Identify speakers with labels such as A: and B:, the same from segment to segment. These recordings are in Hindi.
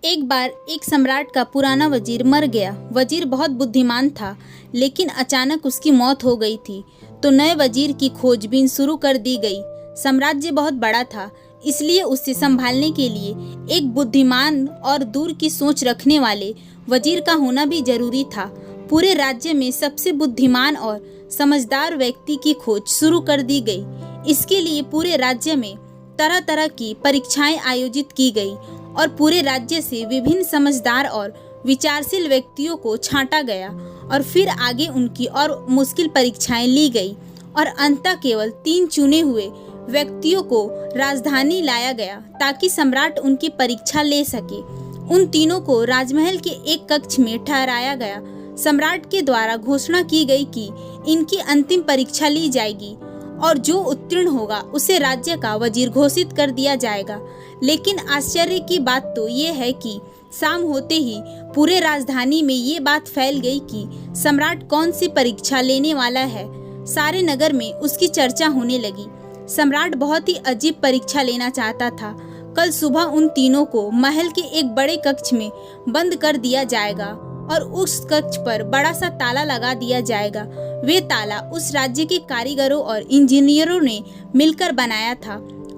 A: एक बार एक सम्राट का पुराना वजीर मर गया। वजीर बहुत बुद्धिमान था, लेकिन अचानक उसकी मौत हो गई थी। तो नए वजीर की खोजबीन शुरू कर दी गई। साम्राज्य बहुत बड़ा था, इसलिए उसे संभालने के लिए एक बुद्धिमान और दूर की सोच रखने वाले वजीर का होना भी जरूरी था। पूरे राज्य में सबसे बुद्धिमान और समझदार व्यक्ति की खोज शुरू कर दी गई। इसके लिए पूरे राज्य में तरह तरह की परीक्षाएं आयोजित की गई और पूरे राज्य से विभिन्न समझदार और विचारशील व्यक्तियों को छांटा गया और फिर आगे उनकी और मुश्किल परीक्षाएं ली गई और अंततः केवल 3 चुने हुए व्यक्तियों को राजधानी लाया गया ताकि सम्राट उनकी परीक्षा ले सके। उन तीनों को राजमहल के एक कक्ष में ठहराया गया। सम्राट के द्वारा घोषणा की गई कि इनकी अंतिम परीक्षा ली जाएगी और जो उत्तीर्ण होगा उसे राज्य का वजीर घोषित कर दिया जाएगा। लेकिन आश्चर्य की बात तो ये है कि शाम होते ही पूरे राजधानी में ये बात फैल गई कि सम्राट कौन सी परीक्षा लेने वाला है। सारे नगर में उसकी चर्चा होने लगी। सम्राट बहुत ही अजीब परीक्षा लेना चाहता था। कल सुबह उन तीनों को महल के एक बड़े कक्ष में बंद कर दिया जाएगा और उस कक्ष पर बड़ा सा ताला लगा दिया जाएगा। वे ताला उस राज्य के कारीगरों और इंजीनियरों ने मिलकर बनाया था।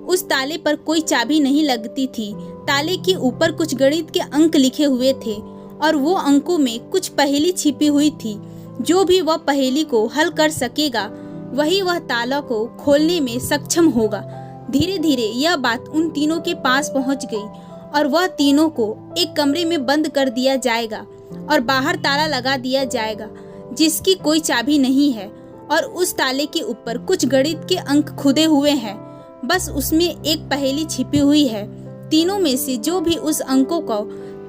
A: उस ताले पर कोई चाबी नहीं लगती थी। ताले के ऊपर कुछ गणित के अंक लिखे हुए थे और वो अंकों में कुछ पहेली छिपी हुई थी। जो भी वह पहेली को हल कर सकेगा वही वह ताला को खोलने में सक्षम होगा। धीरे धीरे यह बात उन तीनों के पास पहुंच गई और वह तीनों को एक कमरे में बंद कर दिया जाएगा और बाहर ताला लगा दिया जाएगा जिसकी कोई चाबी नहीं है और उस ताले के ऊपर कुछ गणित के अंक खुदे हुए हैं। बस उसमें एक पहेली छिपी हुई है। तीनों में से जो भी उस अंकों को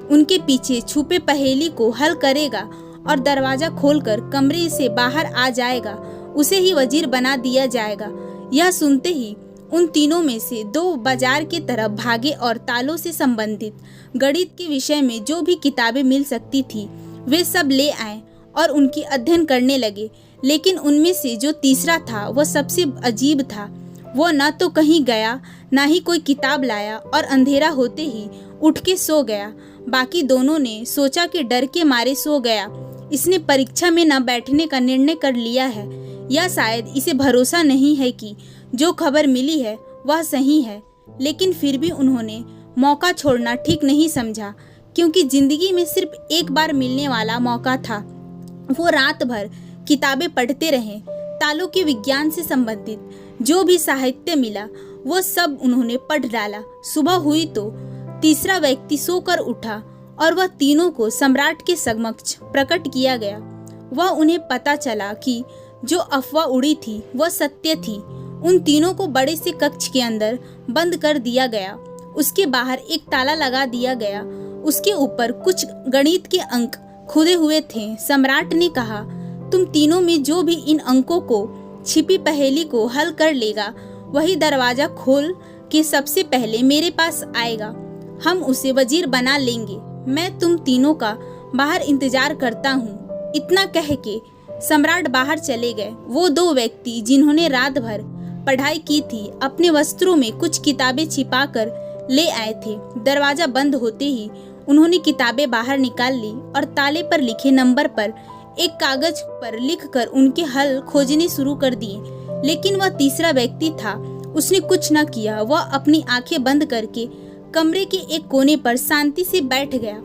A: उनके पीछे छुपे पहेली को हल करेगा और दरवाजा खोलकर कमरे से बाहर आ जाएगा उसे ही वजीर बना दिया जाएगा। यह सुनते ही उन तीनों में से 2 बाजार की तरफ भागे और तालों से संबंधित गणित के विषय में जो भी किताबें मिल सकती थी वे सब ले आए और उनकी अध्ययन करने लगे। लेकिन उनमें से जो तीसरा था वह सबसे अजीब था। वो न तो कहीं गया न ही कोई किताब लाया और अंधेरा होते ही उठ के सो गया। बाकी दोनों ने सोचा कि डर के मारे सो गया। इसने परीक्षा में न बैठने का निर्णय कर लिया है या शायद इसे भरोसा नहीं है कि जो खबर मिली है वह सही है। लेकिन फिर भी उन्होंने मौका छोड़ना ठीक नहीं समझा, क्योंकि जिंदगी में सिर्फ एक बार मिलने वाला मौका था। वो रात भर किताबें पढ़ते रहे। तालों के विज्ञान से संबंधित जो भी साहित्य मिला वो सब उन्होंने पढ़ डाला। सुबह हुई तो तीसरा व्यक्ति सोकर उठा और वह तीनों को सम्राट के समक्ष प्रकट किया गया। वह उन्हें पता चला कि जो अफवाह उड़ी थी वह सत्य थी। उन तीनों को बड़े से कक्ष के अंदर बंद कर दिया गया। उसके बाहर एक ताला लगा दिया गया। उसके ऊपर कुछ गणित के अंक खुदे हुए थे। सम्राट ने कहा, तुम तीनों में जो भी इन अंकों को छिपी पहेली को हल कर लेगा वही दरवाजा खोल के सबसे पहले मेरे पास आएगा। हम उसे वजीर बना लेंगे। मैं तुम तीनों का बाहर इंतजार करता हूँ। इतना कह के सम्राट बाहर चले गए। वो 2 व्यक्ति जिन्होंने रात भर पढ़ाई की थी अपने वस्त्रों में कुछ किताबें छिपाकर ले आए थे। दरवाजा बंद होते ही उन्होंने किताबें बाहर निकाल ली और ताले पर लिखे नंबर पर एक कागज पर लिखकर उनके हल खोजने शुरू कर दिए। लेकिन वह तीसरा व्यक्ति था, उसने कुछ न किया। वह अपनी आंखें बंद करके कमरे के एक कोने पर शांति से बैठ गया।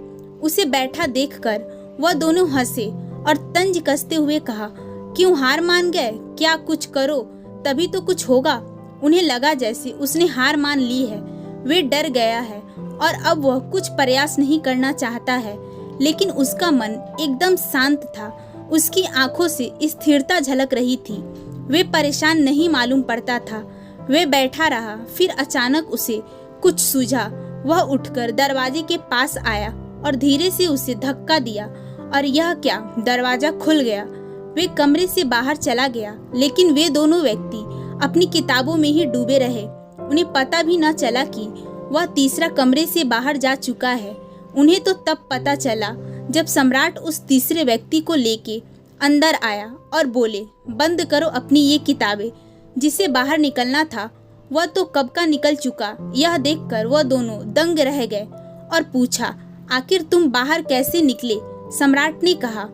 A: उसे बैठा देखकर वह दोनों हंसे और तंज कसते हुए कहा, क्यों हार मान गए? क्या कुछ करो तभी तो कुछ होगा। उन्हें लगा जैसे उसने हार मान ली है। वे डर गया है और अब वह कुछ प्रयास नहीं करना चाहता है। लेकिन उसका मन एकदम शांत था। उसकी आंखों से स्थिरता झलक रही थी। वे परेशान नहीं मालूम पड़ता था। वे बैठा रहा। फिर अचानक उसे कुछ सूझा। वह उठकर दरवाजे के पास आया और धीरे से उसे धक्का दिया और यह क्या, दरवाजा खुल गया। वे कमरे से बाहर चला गया। लेकिन वे दोनों व्यक्ति अपनी किताबों में ही डूबे रहे। उन्हें पता भी न चला कि वह तीसरा कमरे से बाहर जा चुका है। उन्हें तो तब पता चला जब सम्राट उस तीसरे व्यक्ति को लेके अंदर आया और बोले, बंद करो अपनी ये किताबें। जिसे बाहर निकलना था वह तो कब का निकल चुका। यह देखकर वह दोनों दंग रह गए और पूछा, आखिर तुम बाहर कैसे निकले? सम्राट ने कहा।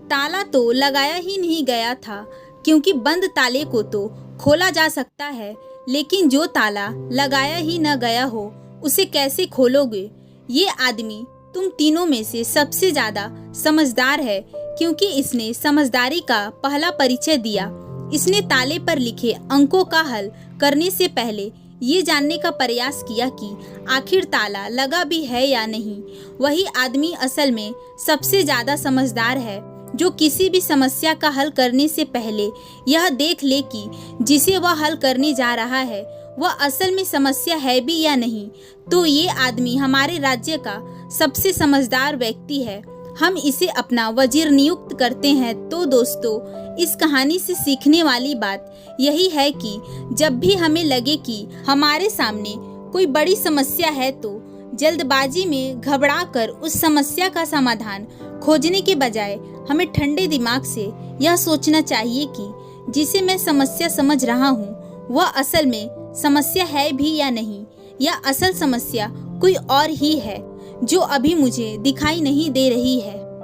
A: ताला तो लगाया ही नहीं गया था, क्योंकि बंद ताले को तो खोला जा सकता है, लेकिन जो ताला लगाया ही न गया हो उसे कैसे खोलोगे? ये आदमी तुम तीनों में से सबसे ज्यादा समझदार है, क्योंकि इसने समझदारी का पहला परिचय दिया। इसने ताले पर लिखे अंकों का हल करने से पहले ये जानने का प्रयास किया कि आखिर ताला लगा भी है या नहीं। वही आदमी असल में सबसे ज्यादा समझदार है, जो किसी भी समस्या का हल करने से पहले यह देख ले कि जिसे वह हल करने जा रहा है वह असल में समस्या है भी या नहीं। तो ये आदमी हमारे राज्य का सबसे समझदार व्यक्ति है। हम इसे अपना वजीर नियुक्त करते हैं। तो दोस्तों, इस कहानी से सीखने वाली बात यही है कि जब भी हमें लगे कि हमारे सामने कोई बड़ी समस्या है तो जल्दबाजी में घबराकर उस समस्या का समाधान खोजने के बजाय हमें ठंडे दिमाग से यह सोचना चाहिए कि जिसे मैं समस्या समझ रहा हूँ वह असल में समस्या है भी या नहीं, या असल समस्या कोई और ही है जो अभी मुझे दिखाई नहीं दे रही है।